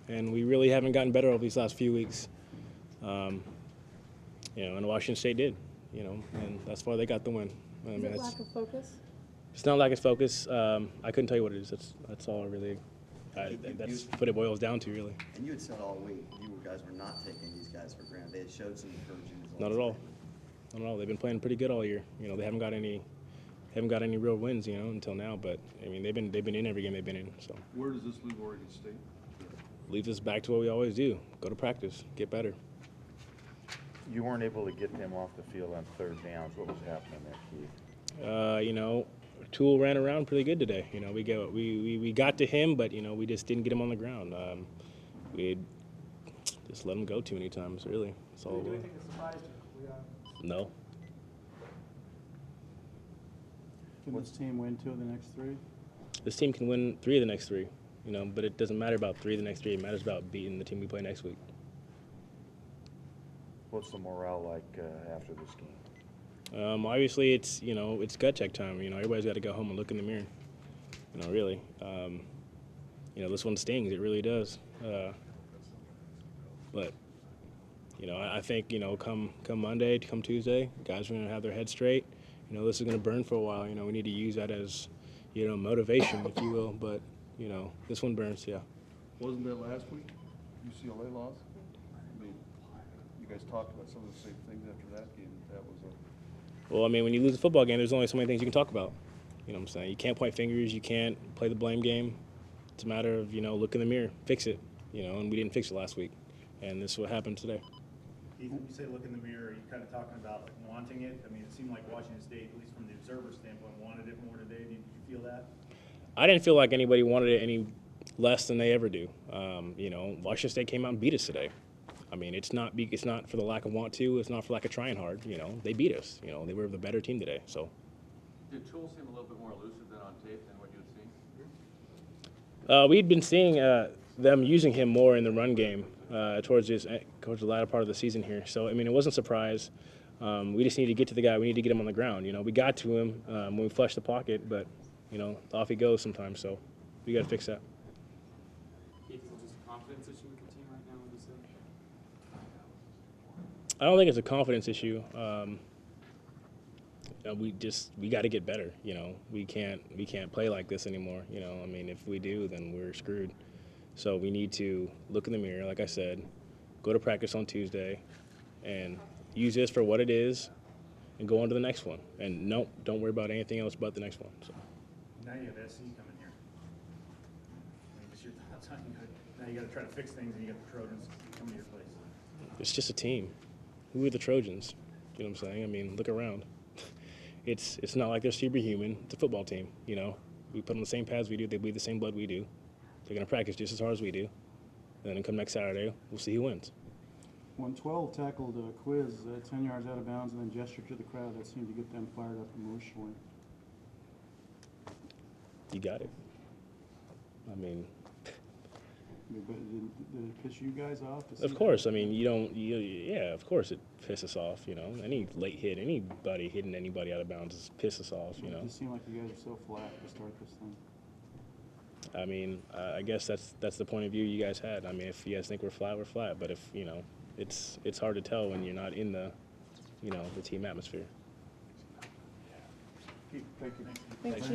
and we really haven't gotten better over these last few weeks. And Washington State did, and that's why they got the win. Is it lack of focus? It's not lack of focus. I couldn't tell you what it is. That's all really. That's what it boils down to, really. And you had said all week you guys were not taking these guys for granted. They had showed some encouraging results. Not at all. Not at all. They've been playing pretty good all year. They haven't got any real wins, until now. But I mean, they've been in every game they've been in. So. Where does this leave Oregon State? Leaves us back to what we always do: go to practice, get better. You weren't able to get them off the field on third downs. What was happening there, Keith? Toole ran around pretty good today. We got to him, but we just didn't get him on the ground. We just let him go too many times. Really, that's all. Do you think it surprised you? No. Can this team win 2 of the next 3? This team can win 3 of the next 3. But it doesn't matter about 3 of the next 3. It matters about beating the team we play next week. What's the morale like after this game? Obviously, it's gut check time. Everybody's got to go home and look in the mirror. Really. This one stings. It really does. But I think come Monday, come Tuesday, guys are going to have their heads straight. This is going to burn for a while. We need to use that as motivation, if you will. But this one burns. Yeah. Wasn't that last week? UCLA lost. I mean, you guys talked about some of the same things after that game. That was a. Well, I mean, when you lose a football game, there's only so many things you can talk about. You know what I'm saying? You can't point fingers. You can't play the blame game. It's a matter of, look in the mirror, fix it, and we didn't fix it last week. And this is what happened today. Keith, when you say look in the mirror, are you kind of talking about like wanting it? I mean, it seemed like Washington State, at least from the observer standpoint, wanted it more today. Did you feel that? I didn't feel like anybody wanted it any less than they ever do. Washington State came out and beat us today. I mean, it's not for the lack of want to. It's not for lack of trying hard. They beat us. They were the better team today. So. Did Toole seem a little bit more elusive than on tape than what you had seen? We'd been seeing them using him more in the run game towards the latter part of the season here. So, I mean, it wasn't a surprise. We just need to get to the guy. We need to get him on the ground. We got to him when we flushed the pocket, but, off he goes sometimes. So we got to fix that. Is it just a confidence issue with the team right now, would you say? I don't think it's a confidence issue. We got to get better. We can't play like this anymore. I mean, if we do, then we're screwed. So we need to look in the mirror, like I said, go to practice on Tuesday, and use this for what it is, and go on to the next one. And no, don't worry about anything else but the next one. So. Now you have SC coming here. I mean, what's your thoughts on it? Now you got to try to fix things, and you got the Trojans coming to your place. It's just a team. Who are the Trojans? You know what I'm saying? I mean, look around. It's not like they're superhuman. It's a football team. We put on the same pads we do. They bleed the same blood we do. They're going to practice just as hard as we do. And then come next Saturday, we'll see who wins. When 12 tackled Quiz 10 yards out of bounds and then gestured to the crowd, that seemed to get them fired up emotionally. You got it. I mean. But did it piss you guys off? Of course. I mean, yeah, of course it pisses us off, Any late hit, anybody hitting anybody out of bounds pisses us off, It just seemed like you guys are so flat to start this thing. I mean, I guess that's the point of view you guys had. I mean, if you guys think we're flat, we're flat. But if, it's hard to tell when you're not in the, the team atmosphere. Thank you. Thanks.